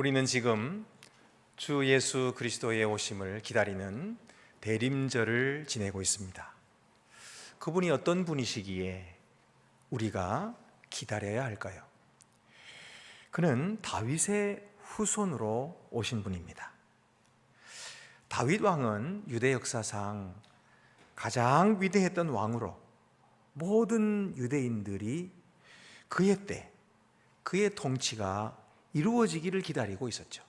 우리는 지금 주 예수 그리스도의 오심을 기다리는 대림절을 지내고 있습니다. 그분이 어떤 분이시기에 우리가 기다려야 할까요? 그는 다윗의 후손으로 오신 분입니다. 다윗 왕은 유대 역사상 가장 위대했던 왕으로 모든 유대인들이 그의 때, 그의 통치가 이루어지기를 기다리고 있었죠.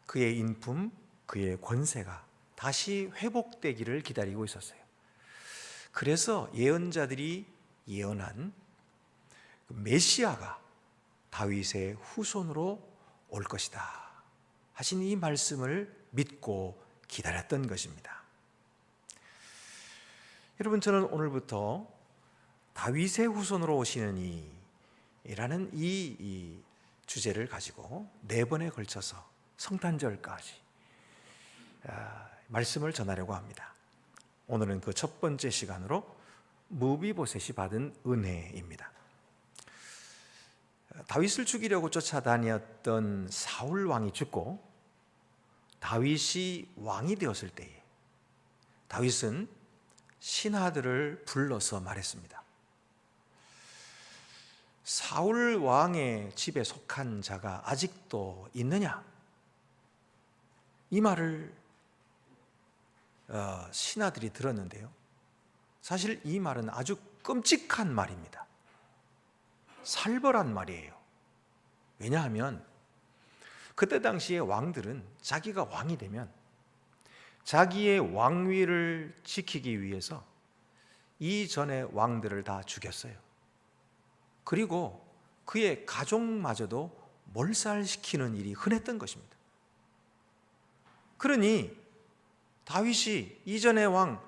그의 인품, 그의 권세가 다시 회복되기를 기다리고 있었어요. 그래서 예언자들이 예언한 메시아가 다윗의 후손으로 올 것이다 하신 이 말씀을 믿고 기다렸던 것입니다. 여러분, 저는 오늘부터 다윗의 후손으로 오시는 이라는 이 주제를 가지고 4번에 걸쳐서 성탄절까지 말씀을 전하려고 합니다. 오늘은 그 첫 번째 시간으로 무비보셋이 받은 은혜입니다. 다윗을 죽이려고 쫓아다녔던 사울 왕이 죽고 다윗이 왕이 되었을 때에 다윗은 신하들을 불러서 말했습니다. 사울 왕의 집에 속한 자가 아직도 있느냐? 이 말을 신하들이 들었는데요, 사실 이 말은 아주 끔찍한 말입니다. 살벌한 말이에요. 왜냐하면 그때 당시에 왕들은 자기가 왕이 되면 자기의 왕위를 지키기 위해서 이전의 왕들을 다 죽였어요. 그리고 그의 가족마저도 몰살시키는 일이 흔했던 것입니다. 그러니 다윗이 이전의 왕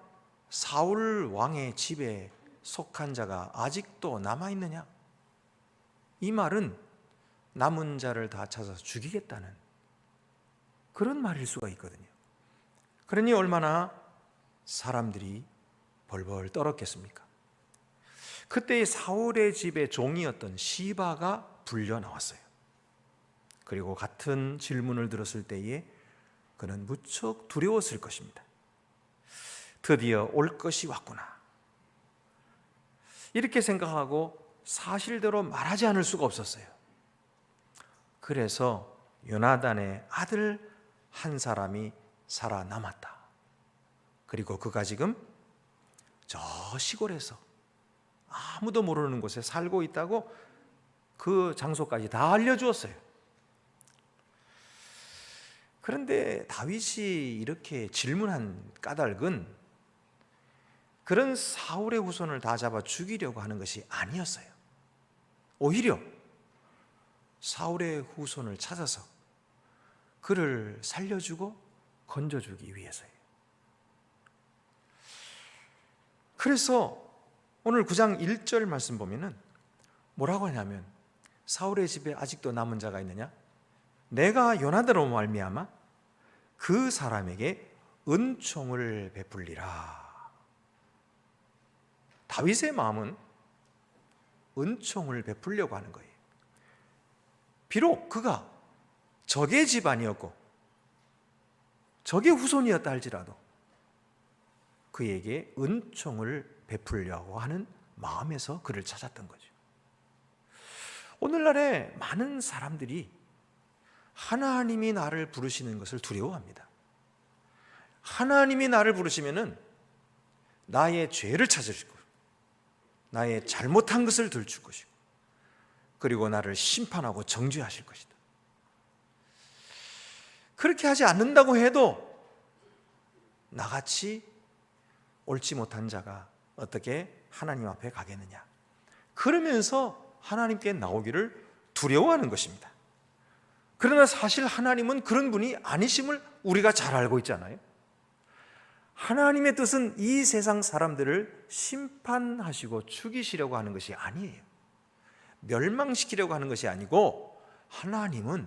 사울 왕의 집에 속한 자가 아직도 남아있느냐? 이 말은 남은 자를 다 찾아서 죽이겠다는 그런 말일 수가 있거든요. 그러니 얼마나 사람들이 벌벌 떨었겠습니까? 그때 사울의 집에 종이었던 시바가 불려 나왔어요. 그리고 같은 질문을 들었을 때에 그는 무척 두려웠을 것입니다. 드디어 올 것이 왔구나, 이렇게 생각하고 사실대로 말하지 않을 수가 없었어요. 그래서 요나단의 아들 한 사람이 살아남았다. 그리고 그가 지금 저 시골에서 아무도 모르는 곳에 살고 있다고 그 장소까지 다 알려주었어요. 그런데 다윗이 이렇게 질문한 까닭은 그런 사울의 후손을 다 잡아 죽이려고 하는 것이 아니었어요. 오히려 사울의 후손을 찾아서 그를 살려주고 건져주기 위해서예요. 그래서 오늘 9장 1절 말씀 보면은 뭐라고 하냐면, 사울의 집에 아직도 남은 자가 있느냐? 내가 요나단으로 말미암아 그 사람에게 은총을 베풀리라. 다윗의 마음은 은총을 베풀려고 하는 거예요. 비록 그가 적의 집안이었고 적의 후손이었다 할지라도 그에게 은총을 베풀려고 하는 마음에서 그를 찾았던 거죠. 오늘날에 많은 사람들이 하나님이 나를 부르시는 것을 두려워합니다. 하나님이 나를 부르시면은 나의 죄를 찾으시고 나의 잘못한 것을 들추 것이고 그리고 나를 심판하고 정죄하실 것이다. 그렇게 하지 않는다고 해도 나같이 옳지 못한 자가 어떻게 하나님 앞에 가겠느냐? 그러면서 하나님께 나오기를 두려워하는 것입니다. 그러나 사실 하나님은 그런 분이 아니심을 우리가 잘 알고 있잖아요. 하나님의 뜻은 이 세상 사람들을 심판하시고 죽이시려고 하는 것이 아니에요. 멸망시키려고 하는 것이 아니고 하나님은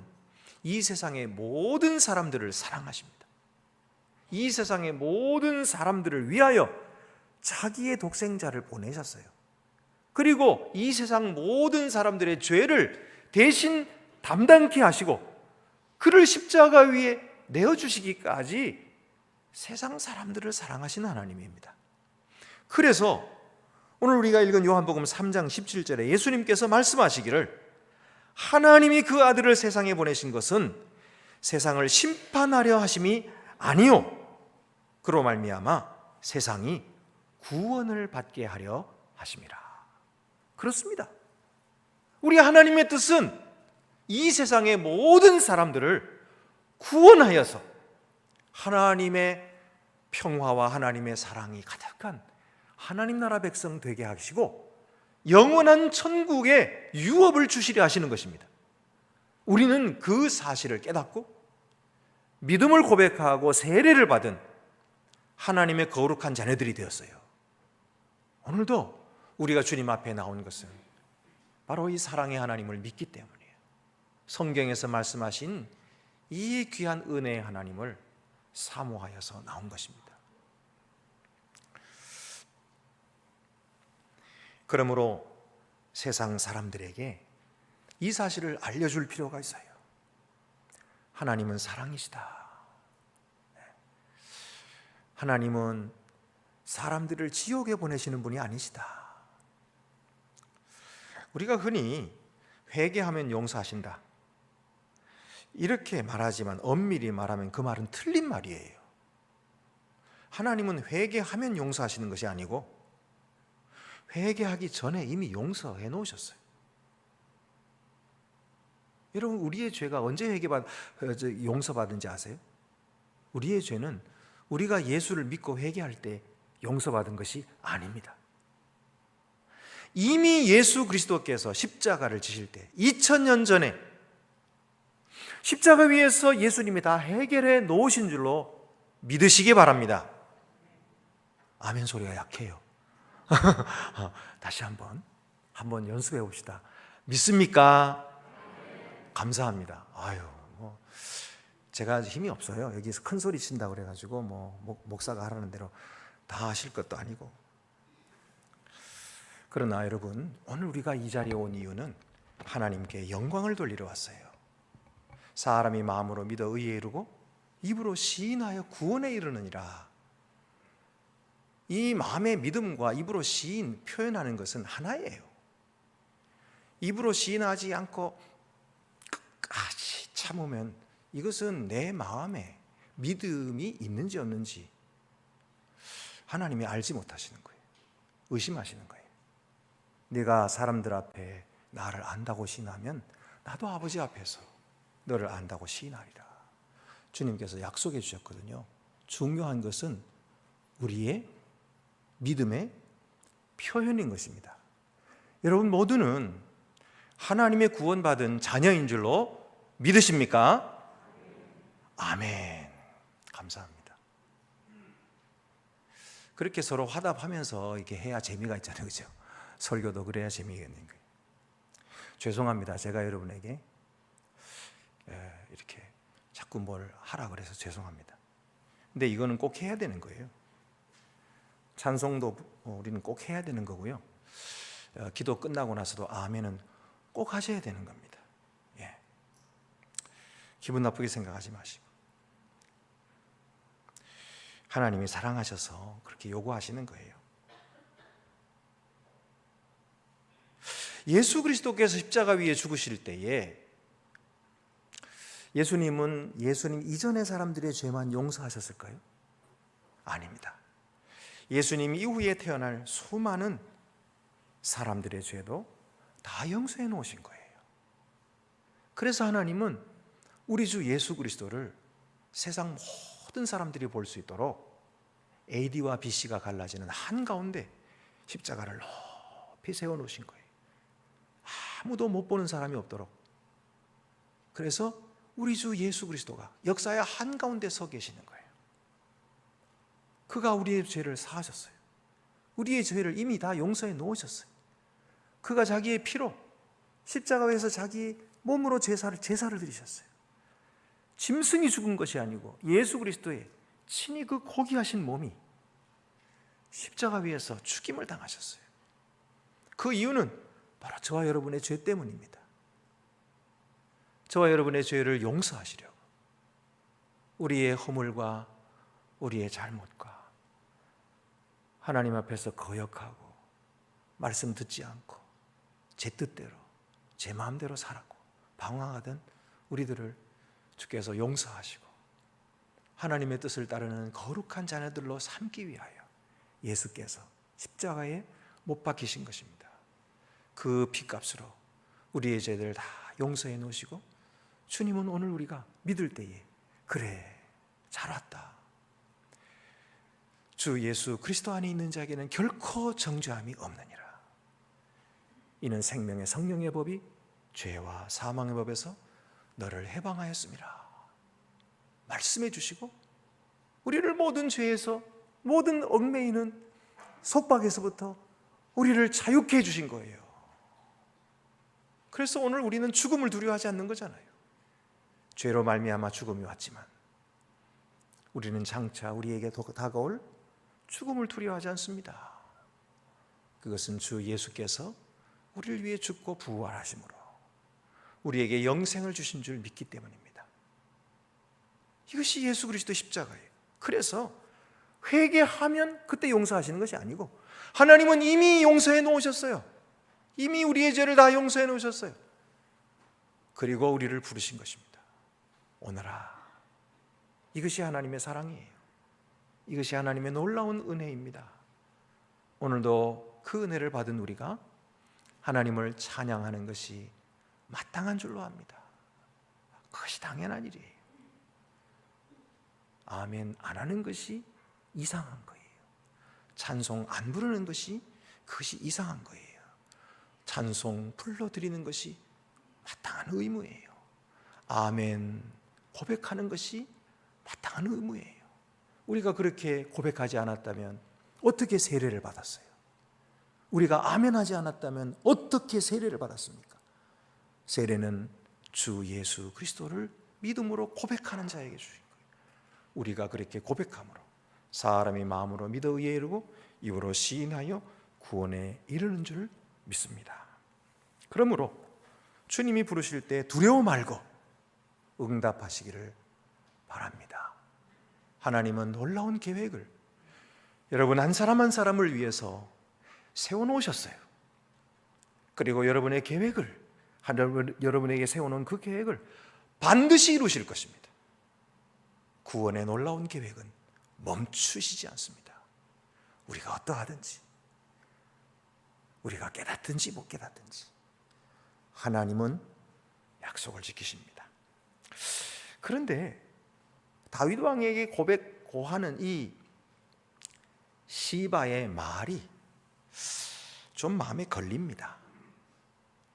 이 세상의 모든 사람들을 사랑하십니다. 이 세상의 모든 사람들을 위하여 자기의 독생자를 보내셨어요. 그리고 이 세상 모든 사람들의 죄를 대신 담당케 하시고 그를 십자가 위에 내어주시기까지 세상 사람들을 사랑하신 하나님입니다. 그래서 오늘 우리가 읽은 요한복음 3장 17절에 예수님께서 말씀하시기를 하나님이 그 아들을 세상에 보내신 것은 세상을 심판하려 하심이 아니요 그로 말미암아 세상이 구원을 받게 하려 하심이라. 그렇습니다. 우리 하나님의 뜻은 이 세상의 모든 사람들을 구원하여서 하나님의 평화와 하나님의 사랑이 가득한 하나님 나라 백성 되게 하시고 영원한 천국의 유업을 주시려 하시는 것입니다. 우리는 그 사실을 깨닫고 믿음을 고백하고 세례를 받은 하나님의 거룩한 자녀들이 되었어요. 오늘도 우리가 주님 앞에 나온 것은 바로 이 사랑의 하나님을 믿기 때문이에요. 성경에서 말씀하신 이 귀한 은혜의 하나님을 사모하여서 나온 것입니다. 그러므로 세상 사람들에게 이 사실을 알려줄 필요가 있어요. 하나님은 사랑이시다. 하나님은 사람들을 지옥에 보내시는 분이 아니시다. 우리가 흔히 회개하면 용서하신다 이렇게 말하지만 엄밀히 말하면 그 말은 틀린 말이에요. 하나님은 회개하면 용서하시는 것이 아니고 회개하기 전에 이미 용서해 놓으셨어요. 여러분, 우리의 죄가 언제 용서받은지 아세요? 우리의 죄는 우리가 예수를 믿고 회개할 때 용서받은 것이 아닙니다. 이미 예수 그리스도께서 십자가를 지실 때 2000년 전에 십자가 위에서 예수님이 다 해결해 놓으신 줄로 믿으시기 바랍니다. 아멘 소리가 약해요. 다시 한번 연습해 봅시다. 믿습니까? 감사합니다. 제가 힘이 없어요. 여기서 큰 소리 친다 그래가지고 목사가 하라는 대로 다 하실 것도 아니고. 그러나 여러분, 오늘 우리가 이 자리에 온 이유는 하나님께 영광을 돌리러 왔어요. 사람이 마음으로 믿어 의에 이르고 입으로 시인하여 구원에 이르느니라. 이 마음의 믿음과 입으로 시인 표현하는 것은 하나예요. 입으로 시인하지 않고 끝까지 참으면 이것은 내 마음에 믿음이 있는지 없는지 하나님이 알지 못하시는 거예요. 의심하시는 거예요. 네가 사람들 앞에 나를 안다고 시인하면 나도 아버지 앞에서 너를 안다고 시인하리라. 주님께서 약속해 주셨거든요. 중요한 것은 우리의 믿음의 표현인 것입니다. 여러분 모두는 하나님의 구원받은 자녀인 줄로 믿으십니까? 아멘. 감사합니다. 그렇게 서로 화답하면서 이렇게 해야 재미가 있잖아요, 그렇죠? 설교도 그래야 재미가 있는 거예요. 죄송합니다. 제가 여러분에게 이렇게 자꾸 뭘 하라 그래서 죄송합니다. 근데 이거는 꼭 해야 되는 거예요. 찬송도 우리는 꼭 해야 되는 거고요. 기도 끝나고 나서도 아멘은 꼭 하셔야 되는 겁니다. 예. 기분 나쁘게 생각하지 마시고 하나님이 사랑하셔서 그렇게 요구하시는 거예요. 예수 그리스도께서 십자가 위에 죽으실 때에 예수님 이전의 사람들의 죄만 용서하셨을까요? 아닙니다. 예수님 이후에 태어날 수많은 사람들의 죄도 다 용서해 놓으신 거예요. 그래서 하나님은 우리 주 예수 그리스도를 세상 모든 사람들이 볼 수 있도록 AD와 BC가 갈라지는 한가운데 십자가를 높이 세워놓으신 거예요. 아무도 못 보는 사람이 없도록. 그래서 우리 주 예수 그리스도가 역사의 한가운데 서 계시는 거예요. 그가 우리의 죄를 사하셨어요. 우리의 죄를 이미 다 용서해 놓으셨어요. 그가 자기의 피로 십자가에서 자기 몸으로 제사를 드리셨어요. 짐승이 죽은 것이 아니고 예수 그리스도의 친히 그 고귀하신 몸이 십자가 위에서 죽임을 당하셨어요. 그 이유는 바로 저와 여러분의 죄 때문입니다. 저와 여러분의 죄를 용서하시려고, 우리의 허물과 우리의 잘못과 하나님 앞에서 거역하고 말씀 듣지 않고 제 뜻대로 제 마음대로 살았고 방황하던 우리들을 주께서 용서하시고 하나님의 뜻을 따르는 거룩한 자녀들로 삼기 위하여 예수께서 십자가에 못 박히신 것입니다. 그 피값으로 우리의 죄들을 다 용서해 놓으시고 주님은 오늘 우리가 믿을 때에 그래 잘 왔다, 주 예수 그리스도 안에 있는 자에게는 결코 정죄함이 없느니라. 이는 생명의 성령의 법이 죄와 사망의 법에서 너를 해방하였음이라 말씀해 주시고 우리를 모든 죄에서, 모든 얽매이는 속박에서부터 우리를 자유케 해주신 거예요. 그래서 오늘 우리는 죽음을 두려워하지 않는 거잖아요. 죄로 말미암아 죽음이 왔지만 우리는 장차 우리에게 다가올 죽음을 두려워하지 않습니다. 그것은 주 예수께서 우리를 위해 죽고 부활하심으로 우리에게 영생을 주신 줄 믿기 때문입니다. 이것이 예수 그리스도의 십자가예요. 그래서 회개하면 그때 용서하시는 것이 아니고 하나님은 이미 용서해 놓으셨어요. 이미 우리의 죄를 다 용서해 놓으셨어요. 그리고 우리를 부르신 것입니다. 오너라. 이것이 하나님의 사랑이에요. 이것이 하나님의 놀라운 은혜입니다. 오늘도 그 은혜를 받은 우리가 하나님을 찬양하는 것이 마땅한 줄로 압니다. 그것이 당연한 일이에요. 아멘 안 하는 것이 이상한 거예요. 찬송 안 부르는 것이 그것이 이상한 거예요. 찬송 불러드리는 것이 마땅한 의무예요. 아멘 고백하는 것이 마땅한 의무예요. 우리가 그렇게 고백하지 않았다면 어떻게 세례를 받았어요? 우리가 아멘하지 않았다면 어떻게 세례를 받았습니까? 세례는 주 예수 그리스도를 믿음으로 고백하는 자에게 주신 거예요. 우리가 그렇게 고백함으로 사람이 마음으로 믿어 의에 이르고 입으로 시인하여 구원에 이르는 줄 믿습니다. 그러므로 주님이 부르실 때 두려워 말고 응답하시기를 바랍니다. 하나님은 놀라운 계획을 여러분 한 사람 한 사람을 위해서 세워놓으셨어요. 그리고 여러분의 계획을, 여러분에게 세워놓은 그 계획을 반드시 이루실 것입니다. 구원의 놀라운 계획은 멈추시지 않습니다. 우리가 어떠하든지, 우리가 깨닫든지 못 깨닫든지 하나님은 약속을 지키십니다. 그런데 다윗 왕에게 고하는 이 시바의 말이 좀 마음에 걸립니다.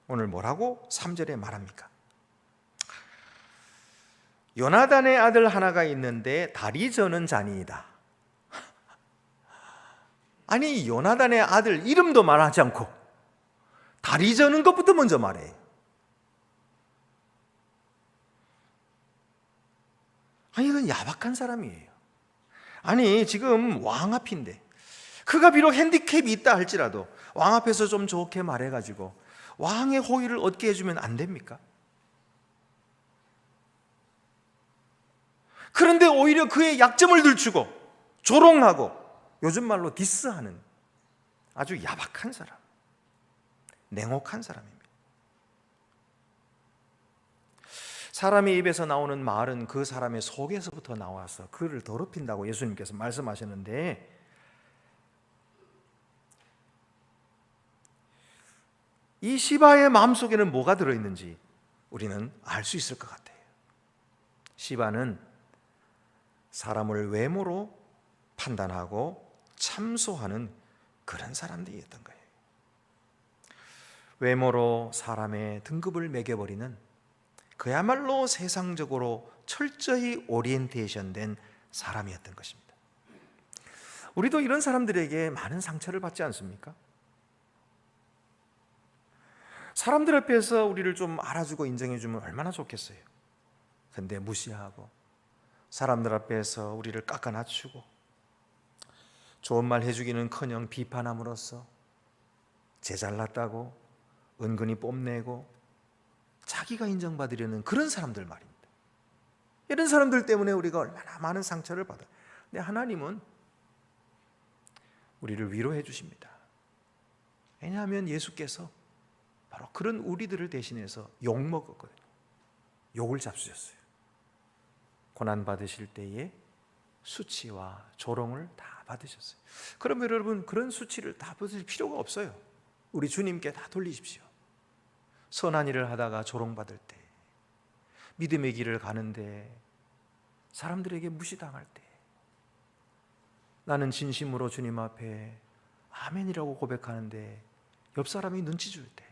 오늘 뭐라고 3절에 말합니까? 요나단의 아들 하나가 있는데 다리 저는 자니이다. 아니 요나단의 아들 이름도 말하지 않고 다리 저는 것부터 먼저 말해요. 아니 이건 야박한 사람이에요. 아니 지금 왕 앞인데 그가 비록 핸디캡이 있다 할지라도 왕 앞에서 좀 좋게 말해가지고 왕의 호의를 얻게 해주면 안 됩니까? 그런데 오히려 그의 약점을 들추고 조롱하고 요즘 말로 디스하는 아주 야박한 사람, 냉혹한 사람입니다. 사람의 입에서 나오는 말은 그 사람의 속에서부터 나와서 그를 더럽힌다고 예수님께서 말씀하셨는데, 이 시바의 마음속에는 뭐가 들어있는지 우리는 알 수 있을 것 같아요. 시바는 사람을 외모로 판단하고 참소하는 그런 사람들이었던 거예요. 외모로 사람의 등급을 매겨버리는 그야말로 세상적으로 철저히 오리엔테이션 된 사람이었던 것입니다. 우리도 이런 사람들에게 많은 상처를 받지 않습니까? 사람들 앞에서 우리를 좀 알아주고 인정해주면 얼마나 좋겠어요. 근데 무시하고 사람들 앞에서 우리를 깎아맞추고 좋은 말 해주기는커녕 비판함으로써 제 잘났다고 은근히 뽐내고 자기 자기가 인정받으려는 그런 사람들 말입니다. 이런 사람들 때문에 우리가 얼마나 많은 상처를 받아요. 근데 하나님은 우리를 위로해 주십니다. 왜냐하면 예수께서 바로 그런 우리들을 대신해서 욕 먹었거든요. 욕을 잡수셨어요. 고난 받으실 때에 수치와 조롱을 다 받으셨어요. 그러면 여러분, 그런 수치를 다 받으실 필요가 없어요. 우리 주님께 다 돌리십시오. 선한 일을 하다가 조롱받을 때, 믿음의 길을 가는데 사람들에게 무시당할 때, 나는 진심으로 주님 앞에 아멘이라고 고백하는데 옆 사람이 눈치 줄 때,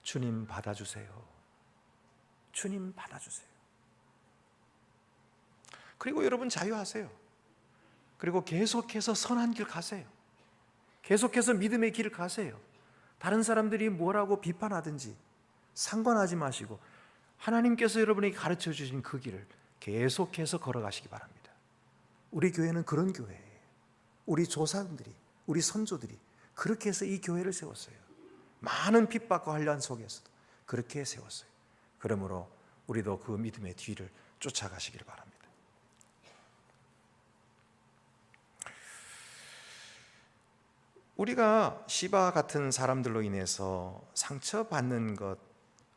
주님 받아주세요. 주님 받아주세요. 그리고 여러분 자유하세요. 그리고 계속해서 선한 길 가세요. 계속해서 믿음의 길을 가세요. 다른 사람들이 뭐라고 비판하든지 상관하지 마시고 하나님께서 여러분에게 가르쳐 주신 그 길을 계속해서 걸어가시기 바랍니다. 우리 교회는 그런 교회예요. 우리 조상들이, 우리 선조들이 그렇게 해서 이 교회를 세웠어요. 많은 핍박과 환난 속에서도 그렇게 세웠어요. 그러므로 우리도 그 믿음의 뒤를 쫓아가시길 바랍니다. 우리가 시바 같은 사람들로 인해서 상처받는 것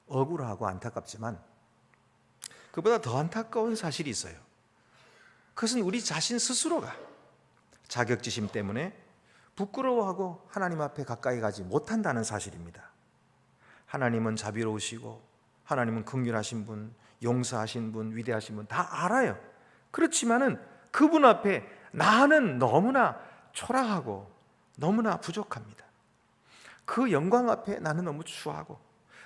억울하고 안타깝지만 그보다 더 안타까운 사실이 있어요. 그것은 우리 자신 스스로가 자격지심 때문에 부끄러워하고 하나님 앞에 가까이 가지 못한다는 사실입니다. 하나님은 자비로우시고 하나님은 긍휼하신 분, 용서하신 분, 위대하신 분 다 알아요. 그렇지만은 그분 앞에 나는 너무나 초라하고 너무나 부족합니다. 그 영광 앞에 나는 너무 추하고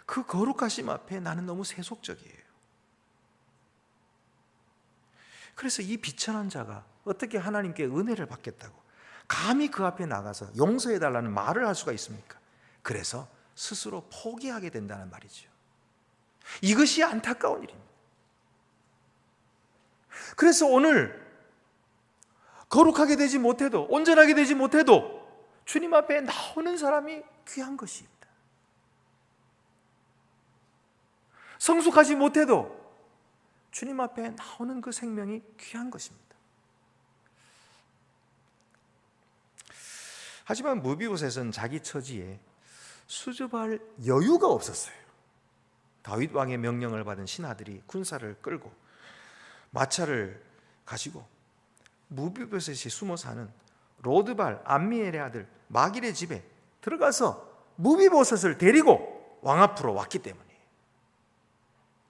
그 거룩하심 앞에 나는 너무 세속적이에요. 그래서 이 비천한 자가 어떻게 하나님께 은혜를 받겠다고 감히 그 앞에 나가서 용서해달라는 말을 할 수가 있습니까? 그래서 스스로 포기하게 된다는 말이죠. 이것이 안타까운 일입니다. 그래서 오늘 거룩하게 되지 못해도, 온전하게 되지 못해도 주님 앞에 나오는 사람이 귀한 것입니다. 성숙하지 못해도 주님 앞에 나오는 그 생명이 귀한 것입니다. 하지만 무비보셋은 자기 처지에 수줍어할 여유가 없었어요. 다윗 왕의 명령을 받은 신하들이 군사를 끌고 마차를 가지고 무비보셋이 숨어 사는 로드발 암미엘의 아들 마길의 집에 들어가서 무비보셋을 데리고 왕 앞으로 왔기 때문에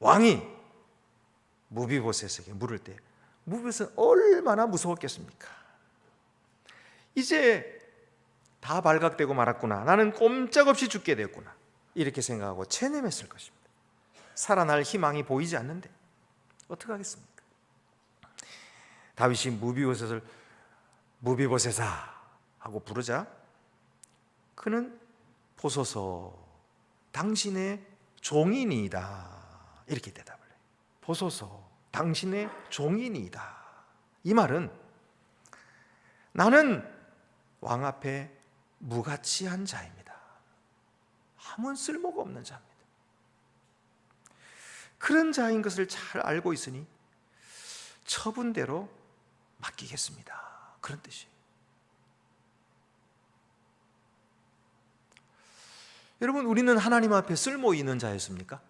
왕이 무비보셋에게 물을 때 무비보셋은 얼마나 무서웠겠습니까? 이제 다 발각되고 말았구나, 나는 꼼짝없이 죽게 되었구나, 이렇게 생각하고 체념했을 것입니다. 살아날 희망이 보이지 않는데 어떡하겠습니까? 다윗이 무비보셋을 무비보셋아 하고 부르자 그는 보소서 당신의 종이니이다 이렇게 대답을 해요. 보소서 당신의 종이니이다. 이 말은 나는 왕 앞에 무가치한 자입니다. 아무 쓸모가 없는 자입니다. 그런 자인 것을 잘 알고 있으니 처분대로 맡기겠습니다. 그런 뜻이에요. 여러분, 우리는 하나님 앞에 쓸모 있는 자였습니까?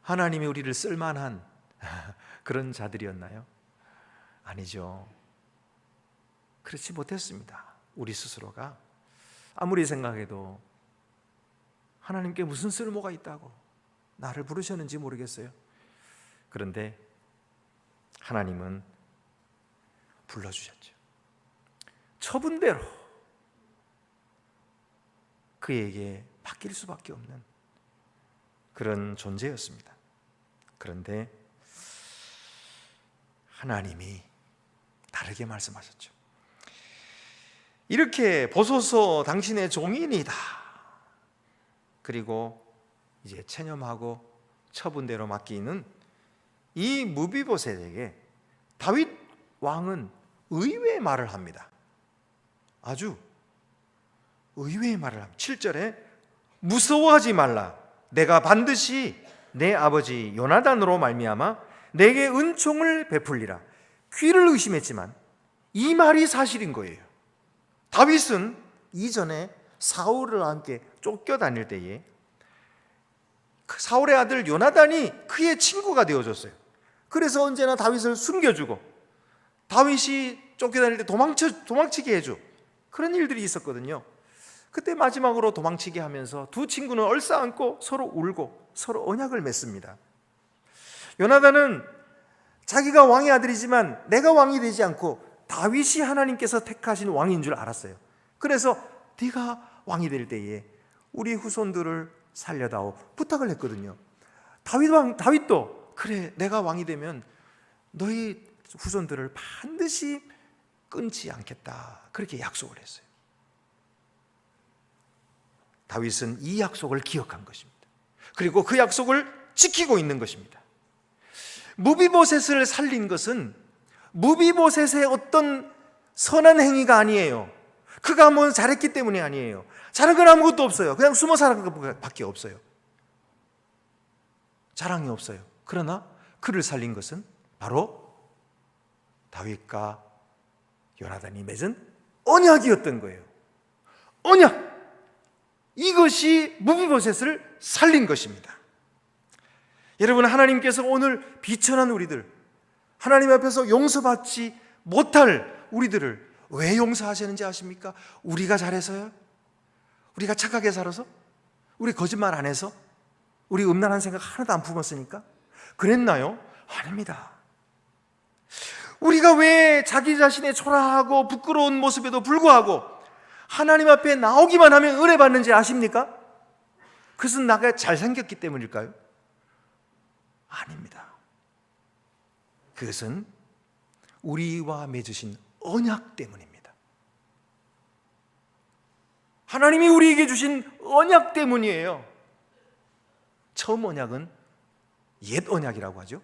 하나님이 우리를 쓸만한 그런 자들이었나요? 아니죠. 그렇지 못했습니다. 우리 스스로가 아무리 생각해도 하나님께 무슨 쓸모가 있다고 나를 부르셨는지 모르겠어요. 그런데 하나님은 불러주셨죠. 처분대로 그에게 바뀔 수밖에 없는 그런 존재였습니다. 그런데 하나님이 다르게 말씀하셨죠. 이렇게 보소서 당신의 종이니이다. 그리고 이제 체념하고 처분대로 맡기는 이 무비보셋에게 다윗 왕은 의외의 말을 합니다. 아주 의외의 말을 합니다. 7절에 무서워하지 말라. 내가 반드시 내 아버지 요나단으로 말미암아 내게 은총을 베풀리라. 귀를 의심했지만 이 말이 사실인 거예요. 다윗은 이전에 사울과 함께 쫓겨다닐 때에 사울의 아들 요나단이 그의 친구가 되어줬어요. 그래서 언제나 다윗을 숨겨주고 다윗이 쫓겨다닐 때 도망치게 해줘. 그런 일들이 있었거든요. 그때 마지막으로 도망치게 하면서 두 친구는 얼싸안고 서로 울고 서로 언약을 맺습니다. 요나단은 자기가 왕의 아들이지만 내가 왕이 되지 않고 다윗이 하나님께서 택하신 왕인 줄 알았어요. 그래서 네가 왕이 될 때에 우리 후손들을 살려다오 부탁을 했거든요. 다윗도 그래, 내가 왕이 되면 너희 후손들을 반드시 끊지 않겠다, 그렇게 약속을 했어요. 다윗은 이 약속을 기억한 것입니다. 그리고 그 약속을 지키고 있는 것입니다. 무비보셋을 살린 것은 무비보셋의 어떤 선한 행위가 아니에요. 그가 뭐 잘했기 때문이 아니에요. 잘한 건 아무것도 없어요. 그냥 숨어 살은 것밖에 없어요. 자랑이 없어요. 그러나 그를 살린 것은 바로 다윗과 요나단이 맺은 언약이었던 거예요. 언약! 이것이 무비보셋을 살린 것입니다. 여러분, 하나님께서 오늘 비천한 우리들, 하나님 앞에서 용서받지 못할 우리들을 왜 용서하시는지 아십니까? 우리가 잘해서요? 우리가 착하게 살아서? 우리 거짓말 안 해서? 우리 음란한 생각 하나도 안 품었으니까? 그랬나요? 아닙니다. 우리가 왜 자기 자신의 초라하고 부끄러운 모습에도 불구하고 하나님 앞에 나오기만 하면 은혜 받는지 아십니까? 그것은 나가 잘생겼기 때문일까요? 아닙니다. 그것은 우리와 맺으신 언약 때문입니다. 하나님이 우리에게 주신 언약 때문이에요. 처음 언약은 옛 언약이라고 하죠.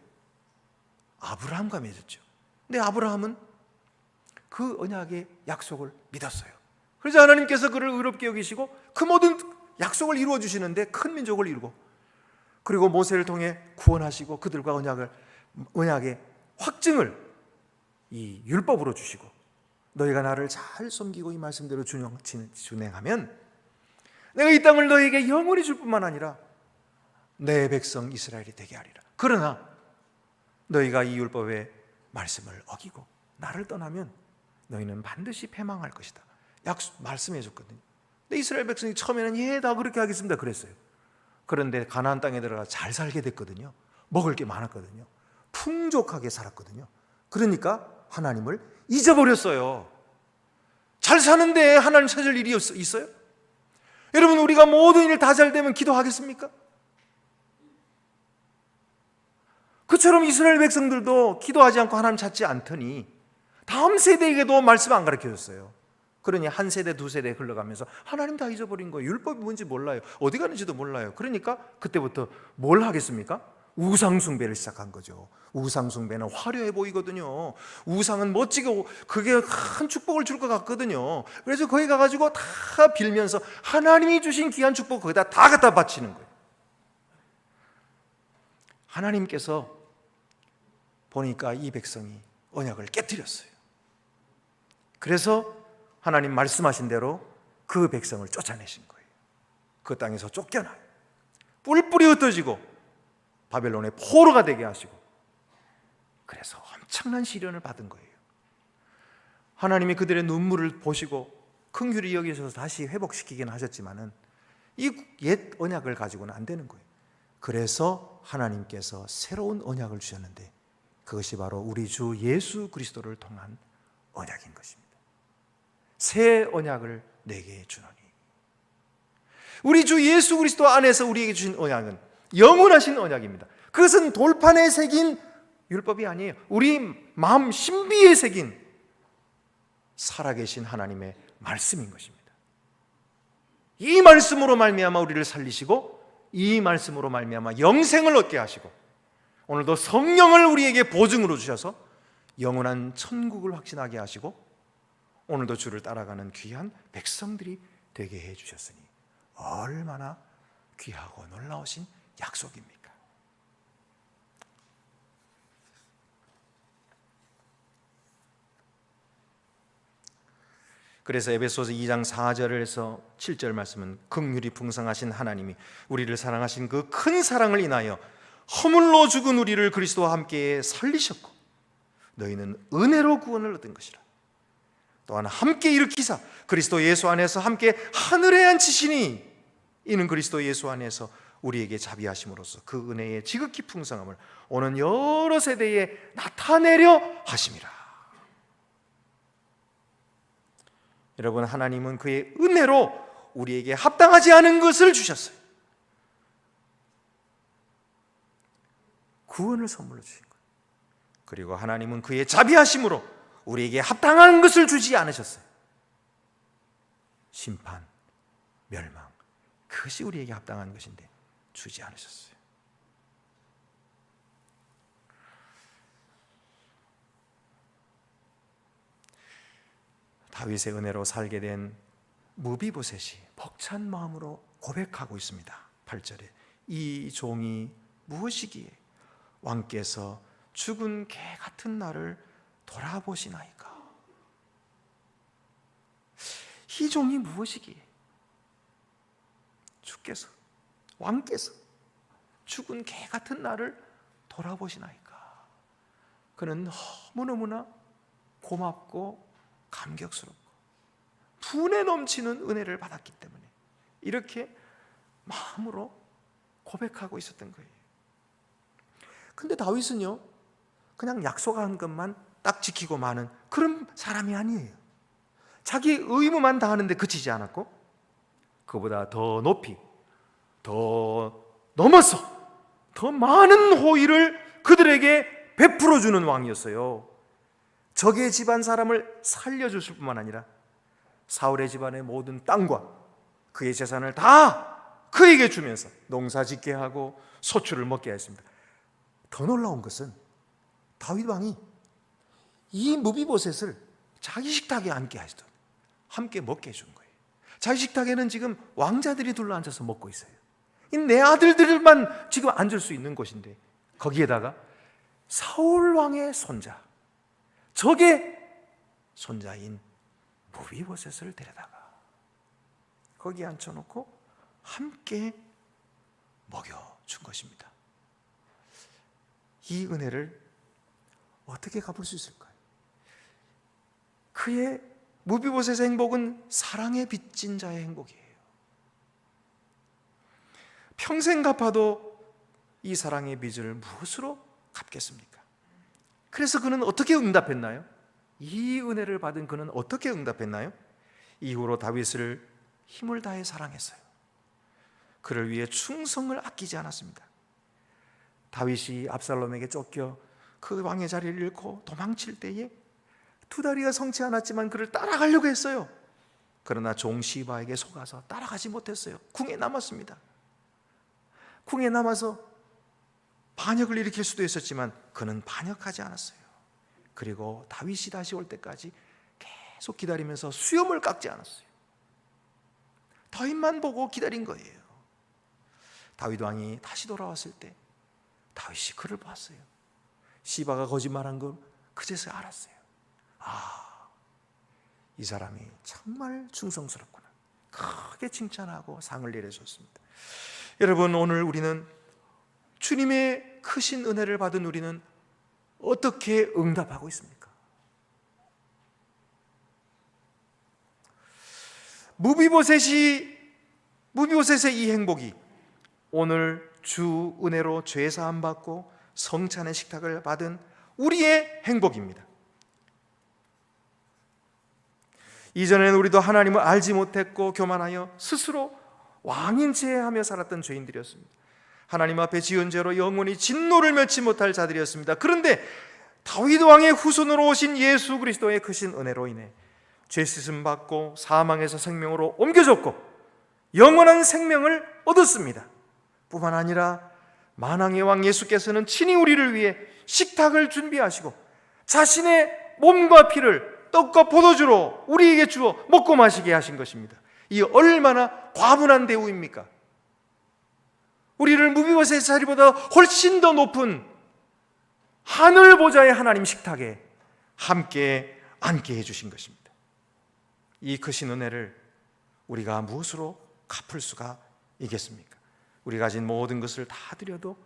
아브라함과 맺었죠. 근데 아브라함은 그 언약의 약속을 믿었어요. 그래서 하나님께서 그를 의롭게 여기시고 그 모든 약속을 이루어 주시는데 큰 민족을 이루고, 그리고 모세를 통해 구원하시고 그들과 언약의 확증을 이 율법으로 주시고, 너희가 나를 잘 섬기고 이 말씀대로 준행하면 내가 이 땅을 너희에게 영원히 줄 뿐만 아니라 내 백성 이스라엘이 되게 하리라. 그러나 너희가 이 율법의 말씀을 어기고 나를 떠나면 너희는 반드시 패망할 것이다. 말씀해 줬거든요. 근데 이스라엘 백성이 처음에는 예, 다 그렇게 하겠습니다 그랬어요. 그런데 가나안 땅에 들어가 잘 살게 됐거든요. 먹을 게 많았거든요. 풍족하게 살았거든요. 그러니까 하나님을 잊어버렸어요. 잘 사는데 하나님 찾을 일이 있어요? 여러분, 우리가 모든 일 다 잘 되면 기도하겠습니까? 그처럼 이스라엘 백성들도 기도하지 않고 하나님 찾지 않더니 다음 세대에게도 말씀 안 가르쳐줬어요. 그러니 한 세대 두 세대 흘러가면서 하나님 다 잊어버린 거예요. 율법이 뭔지 몰라요. 어디 가는지도 몰라요. 그러니까 그때부터 뭘 하겠습니까? 우상 숭배를 시작한 거죠. 우상 숭배는 화려해 보이거든요. 우상은 멋지고 그게 큰 축복을 줄 것 같거든요. 그래서 거기 가가지고 다 빌면서 하나님이 주신 귀한 축복 거기다 다 갖다 바치는 거예요. 하나님께서 보니까 이 백성이 언약을 깨뜨렸어요. 그래서 하나님 말씀하신 대로 그 백성을 쫓아내신 거예요. 그 땅에서 쫓겨나요. 뿔뿔이 흩어지고 바벨론의 포로가 되게 하시고, 그래서 엄청난 시련을 받은 거예요. 하나님이 그들의 눈물을 보시고 긍휼히 여기셔서 다시 회복시키긴 하셨지만은 이 옛 언약을 가지고는 안 되는 거예요. 그래서 하나님께서 새로운 언약을 주셨는데 그것이 바로 우리 주 예수 그리스도를 통한 언약인 것입니다. 새 언약을 내게 주노니. 우리 주 예수 그리스도 안에서 우리에게 주신 언약은 영원하신 언약입니다. 그것은 돌판에 새긴 율법이 아니에요. 우리 마음 신비에 새긴 살아계신 하나님의 말씀인 것입니다. 이 말씀으로 말미암아 우리를 살리시고 이 말씀으로 말미암아 영생을 얻게 하시고 오늘도 성령을 우리에게 보증으로 주셔서 영원한 천국을 확신하게 하시고 오늘도 주를 따라가는 귀한 백성들이 되게 해주셨으니 얼마나 귀하고 놀라우신 약속입니까? 그래서 에베소서 2장 4절에서 7절 말씀은 긍휼이 풍성하신 하나님이 우리를 사랑하신 그 큰 사랑을 인하여 허물로 죽은 우리를 그리스도와 함께 살리셨고 너희는 은혜로 구원을 얻은 것이라. 또한 함께 일으키사 그리스도 예수 안에서 함께 하늘에 앉히시니 이는 그리스도 예수 안에서 우리에게 자비하심으로써 그 은혜의 지극히 풍성함을 오는 여러 세대에 나타내려 하심이라. 여러분, 하나님은 그의 은혜로 우리에게 합당하지 않은 것을 주셨어요. 구원을 선물로 주신 거예요. 그리고 하나님은 그의 자비하심으로 우리에게 합당한 것을 주지 않으셨어요. 심판, 멸망, 그것이 우리에게 합당한 것인데 주지 않으셨어요. 다윗의 은혜로 살게 된 무비보셋이 벅찬 마음으로 고백하고 있습니다. 8절에 이 종이 무엇이기에 왕께서 죽은 개 같은 나를 돌아보시나이까. 이 종이 무엇이기에 주께서, 왕께서 죽은 개 같은 나를 돌아보시나이까. 그는 너무너무나 고맙고 감격스럽고 분에 넘치는 은혜를 받았기 때문에 이렇게 마음으로 고백하고 있었던 거예요. 근데 다윗은요, 그냥 약속한 것만 딱 지키고 마는 그런 사람이 아니에요. 자기 의무만 다하는데 그치지 않았고 그보다 더 높이, 더 넘어서 더 많은 호의를 그들에게 베풀어주는 왕이었어요. 적의 집안 사람을 살려주실 뿐만 아니라 사울의 집안의 모든 땅과 그의 재산을 다 그에게 주면서 농사 짓게 하고 소출을 먹게 했습니다. 더 놀라운 것은 다윗 왕이 이 무비보셋을 자기 식탁에 앉게 하시던 함께 먹게 해준 거예요. 자기 식탁에는 지금 왕자들이 둘러앉아서 먹고 있어요. 내 아들들만 지금 앉을 수 있는 곳인데 거기에다가 사울 왕의 손자, 적의 손자인 무비보셋을 데려다가 거기에 앉혀놓고 함께 먹여준 것입니다. 이 은혜를 어떻게 갚을 수 있을까요? 그의 무비보셋의 행복은 사랑에 빚진 자의 행복이에요. 평생 갚아도 이 사랑의 빚을 무엇으로 갚겠습니까? 그래서 그는 어떻게 응답했나요? 이 은혜를 받은 그는 어떻게 응답했나요? 이후로 다윗을 힘을 다해 사랑했어요. 그를 위해 충성을 아끼지 않았습니다. 다윗이 압살롬에게 쫓겨 그 왕의 자리를 잃고 도망칠 때에 두 다리가 성치 않았지만 그를 따라가려고 했어요. 그러나 종 시바에게 속아서 따라가지 못했어요. 궁에 남았습니다. 궁에 남아서 반역을 일으킬 수도 있었지만 그는 반역하지 않았어요. 그리고 다윗이 다시 올 때까지 계속 기다리면서 수염을 깎지 않았어요. 다윗만 보고 기다린 거예요. 다윗 왕이 다시 돌아왔을 때 다윗이 그를 봤어요. 시바가 거짓말한 걸 그제서 알았어요. 이 사람이 정말 충성스럽구나. 크게 칭찬하고 상을 내려줬습니다. 여러분, 오늘 우리는 주님의 크신 은혜를 받은 우리는 어떻게 응답하고 있습니까? 무비보셋의 이 행복이 오늘 주 은혜로 죄사함 받고 성찬의 식탁을 받은 우리의 행복입니다. 이전에는 우리도 하나님을 알지 못했고 교만하여 스스로 왕인 체 하며 살았던 죄인들이었습니다. 하나님 앞에 지은 죄로 영원히 진노를 면치 못할 자들이었습니다. 그런데 다윗 왕의 후손으로 오신 예수 그리스도의 크신 은혜로 인해 죄 씻음 받고 사망에서 생명으로 옮겨졌고 영원한 생명을 얻었습니다. 뿐만 아니라 만왕의 왕 예수께서는 친히 우리를 위해 식탁을 준비하시고 자신의 몸과 피를 떡과 포도주로 우리에게 주어 먹고 마시게 하신 것입니다. 이 얼마나 과분한 대우입니까? 우리를 무비보셋의 자리보다 훨씬 더 높은 하늘 보좌의 하나님 식탁에 함께 앉게 해주신 것입니다. 이 크신 은혜를 우리가 무엇으로 갚을 수가 있겠습니까? 우리 가진 모든 것을 다 드려도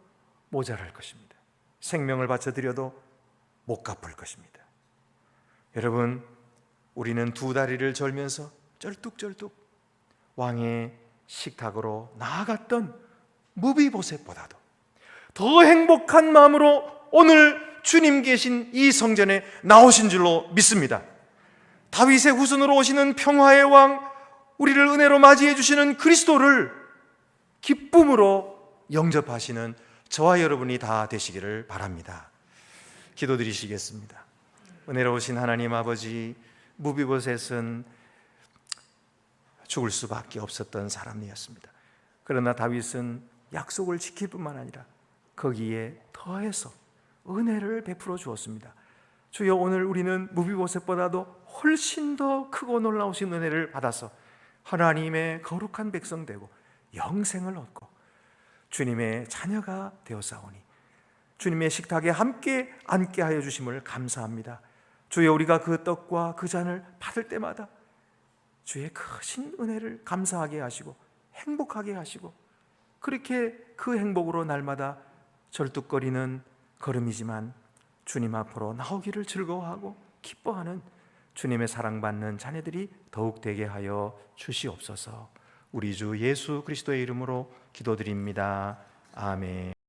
모자랄 것입니다. 생명을 바쳐드려도 못 갚을 것입니다. 여러분, 우리는 두 다리를 절면서 쩔뚝쩔뚝 왕의 식탁으로 나아갔던 무비보셋보다도 더 행복한 마음으로 오늘 주님 계신 이 성전에 나오신 줄로 믿습니다. 다윗의 후손으로 오시는 평화의 왕, 우리를 은혜로 맞이해 주시는 그리스도를 기쁨으로 영접하시는 저와 여러분이 다 되시기를 바랍니다. 기도드리시겠습니다. 은혜로우신 하나님 아버지, 무비보셋은 죽을 수밖에 없었던 사람이었습니다. 그러나 다윗은 약속을 지킬 뿐만 아니라 거기에 더해서 은혜를 베풀어 주었습니다. 주여, 오늘 우리는 무비보셋보다도 훨씬 더 크고 놀라우신 은혜를 받아서 하나님의 거룩한 백성 되고 영생을 얻고 주님의 자녀가 되었사오니 주님의 식탁에 함께 앉게 하여 주심을 감사합니다. 주여, 우리가 그 떡과 그 잔을 받을 때마다 주의 크신 은혜를 감사하게 하시고 행복하게 하시고, 그렇게 그 행복으로 날마다 절뚝거리는 걸음이지만 주님 앞으로 나오기를 즐거워하고 기뻐하는 주님의 사랑받는 자녀들이 더욱 되게 하여 주시옵소서. 우리 주 예수 그리스도의 이름으로 기도드립니다. 아멘.